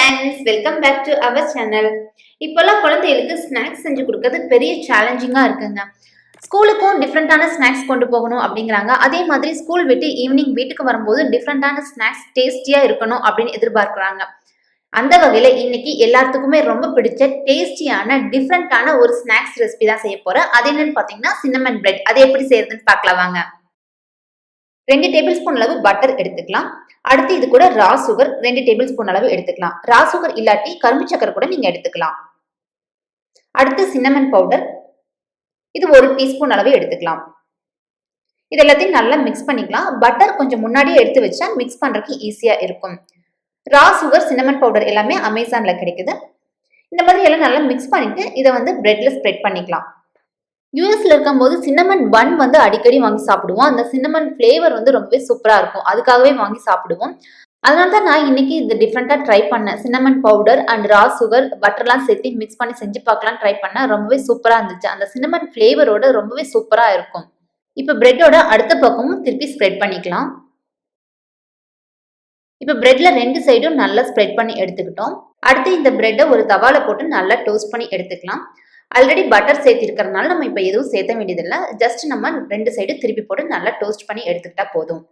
Friends, welcome back to our channel. இப்போல்லாம் குழந்தைகளுக்கு snacks செஞ்சு கொடுக்கறது பெரிய சேலஞ்சிங்கா இருக்குங்க. ஸ்கூலுக்கும் டிஃப்ரெண்டான ஸ்நாக்ஸ் கொண்டு போகணும் அப்படிங்கிறாங்க. அதே மாதிரி ஸ்கூல் விட்டு ஈவினிங் வீட்டுக்கு வரும்போது டிஃப்ரெண்டான ஸ்நாக்ஸ் டேஸ்டியா இருக்கணும் அப்படின்னு எதிர்பார்க்கிறாங்க. அந்த வகையில இன்னைக்கு எல்லாத்துக்குமே ரொம்ப பிடிச்ச டேஸ்டியான டிஃப்ரெண்டான ஒரு ஸ்நாக்ஸ் ரெசிபி தான் செய்ய போறேன். அது என்னன்னு பாத்தீங்கன்னா சின்னமன் பிரெட். அதை எப்படி செய்யறதுன்னு பார்க்கலாம் வாங்க. 2 டேபிள் ஸ்பூன் அளவு பட்டர் எடுத்துக்கலாம். அடுத்து இது கூட ரா சுகர் 2 டேபிள் ஸ்பூன் அளவு எடுத்துக்கலாம். ரா சுகர் இல்லாட்டி கரும்பு சக்கரை கூட நீங்க எடுத்துக்கலாம். அடுத்து சின்னமன் பவுடர், இது 1 டீஸ்பூன் அளவு எடுத்துக்கலாம். இது எல்லாத்தையும் நல்லா மிக்ஸ் பண்ணிக்கலாம். பட்டர் கொஞ்சம் முன்னாடியே எடுத்து வச்சா மிக்ஸ் பண்றதுக்கு ஈஸியா இருக்கும். ரா சுகர், சின்னமன் பவுடர் எல்லாமே அமேசான்ல கிடைக்குது. இந்த மாதிரி எல்லாம் நல்லா மிக்ஸ் பண்ணிட்டு இதை பிரெட்ல ஸ்ப்ரெட் பண்ணிக்கலாம். யூஎஸ்ல இருக்கும்போது சின்னமன் பன் அடிக்கடி வாங்கி சாப்பிடுவோம். அந்த சின்னமன் ஃபிளேவர் ரொம்பவே சூப்பரா இருக்கும். அதுக்காகவே வாங்கி சாப்பிடுவோம். அதனால தான் நான் இன்னைக்கு இது டிஃப்ரெண்டா ட்ரை பண்ணேன். Cinnamon powder and raw sugar, பட்டர்லாம் சேர்த்து மிக்ஸ் பண்ணி செஞ்சு பார்க்கலாம் ட்ரை பண்ணேன். ரொம்பவே சூப்பரா இருந்துச்சு. அந்த சின்னமன் ஃபிளேவரோட ரொம்பவே சூப்பரா இருக்கும். இப்போ பிரெட்டோட அடுத்த பக்கமும் திருப்பி ஸ்ப்ரெட் பண்ணிக்கலாம். இப்போ பிரெட்ல 2 சைடும் நல்லா ஸ்ப்ரெட் பண்ணி எடுத்துக்கிட்டோம். அடுத்து இந்த பிரெட்டை ஒரு தவால போட்டு நல்லா டோஸ்ட் பண்ணி எடுத்துக்கலாம். ஆல்ரெடி பட்டர் சேர்த்திருக்கிறதுனால நம்ம இப்போ எதுவும் சேர்த்த வேண்டியதில்லை. ஜஸ்ட் நம்ம 2 சைடு திருப்பி போட்டு நல்லா டோஸ்ட் பண்ணி எடுத்துக்கிட்டா போதும்.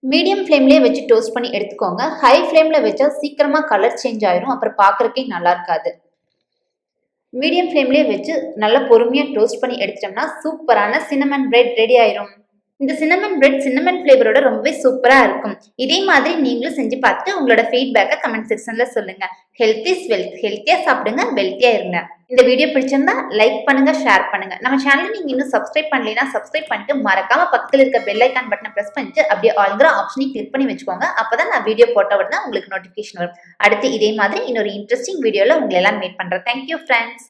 மீடியம் ஃப்ளேம்லேயே வச்சு டோஸ்ட் பண்ணி எடுத்துக்கோங்க. ஹை ஃப்ளேமில் வச்சா சீக்கிரமா கலர் சேஞ்ச் ஆயிரும். அப்புறம் பார்க்கறக்கே நல்லா இருக்காது. மீடியம் ஃப்ளேம்லேயே வச்சு நல்லா பொறுமையாக டோஸ்ட் பண்ணி எடுத்துட்டோம்னா சூப்பரான சின்னமன் பிரெட் ரெடி ஆயிரும். இந்த சின்னமன் பிரெட் சின்னமன் ஃபிளேவரோட ரொம்பவே சூப்பரா இருக்கும். இதே மாதிரி நீங்களும் செஞ்சு பார்த்துட்டு உங்களோட ஃபீட்பேக்கை கமெண்ட் செக்ஷன்ல சொல்லுங்க. Health is wealth. ஹெல்த்தியா சாப்பிடுங்க, வெல்த்தியா இருங்க. இந்த வீடியோ பிடிச்சிருந்தா லைக் பண்ணுங்க, ஷேர் பண்ணுங்க. நம்ம சேனலை நீங்க இன்னும் சப்ஸ்கிரைப் பண்ணலைன்னா சப்ஸ்கிரைப் பண்ணிட்டு மறக்காம பக்கத்தில் இருக்க பெல் ஐக்கான் பட்டனை பிரஸ் பண்ணிட்டு அப்படியே ஆல்ங்கிற ஆப்ஷனையும் கிளிக் பண்ணி வச்சுக்கோங்க. அப்பதான் நான் வீடியோ போட்ட உடனே உங்களுக்கு நோட்டிபிகேஷன் வரும். அடுத்து இதே மாதிரி இன்னொரு இன்ட்ரெஸ்டிங் வீடியோல உங்களை எல்லாம் மீட் பண்றேன். Thank you friends.